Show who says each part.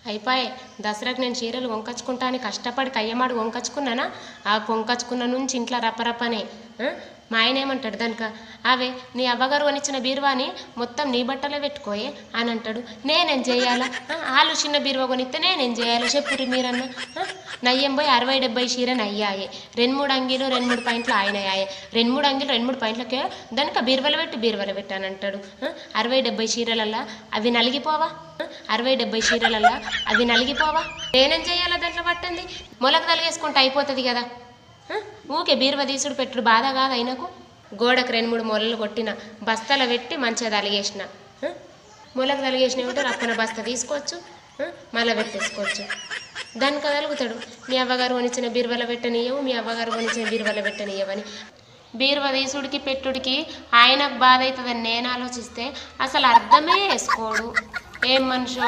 Speaker 1: అయిపోయి దసరాకు నేను చీరలు వంకచ్చుకుంటా అని కష్టపడి కయ్యమాడు వంకచ్చుకున్నానా ఆ కొంకచ్చుకున్న నుంచి ఇంట్లో రప్పరప్పనే మా ఆయన ఏమంటాడు దానిక అవే నీ అవ్వగారు కొనిచ్చిన బీరువాని మొత్తం నీ బట్టలే పెట్టుకోయే అని అంటాడు. నేనేం చేయాలా? వాళ్ళు చిన్న బీరువా కొనిస్తే నేనేం చేయాలి చెప్పురు మీరన్నా. నయ్యం పోయి 60-70 చీర నయ్యాయే, 2-3 అంగీలు 2-3 పాయింట్లు ఆయన అయ్యాయి, 2-3 అంగీలు 2-3 పాయింట్లకే దానికి బీరువలు పెట్టి అని అంటాడు. 60-70 చీరలల్లా అవి నలిగిపోవా? 60-70 చీరలల్లా అవి నలిగిపోవా? నేనేం చేయాలా? దాంట్లో పట్టింది మొలకు తలిగేసుకుంటే అయిపోతుంది కదా. ఊకే బీరువా తీసుడు పెట్టుడు బాధ కాదు అయినకు. గోడకు 2-3 మొలలు కొట్టిన బస్తాల పెట్టి మంచిగా తలిగేసిన, మొలకు తలిగేసిన ఉంటే రప్పన బస్తా తీసుకోవచ్చు, మళ్ళీ పెట్టేసుకోవచ్చు. దానికి కదలుగుతాడు మీ అవ్వగారు కొనిచ్చిన బీరువాల పెట్టనీయవు, మీ అవ్వగారు కొనిచ్చిన బీరువాల పెట్టనీయవని. బీరువా తీసుడికి పెట్టుడికి ఆయనకు బాధ అవుతుందని నేను ఆలోచిస్తే అసలు అర్థమే వేసుకోడు. ఏం మనిషో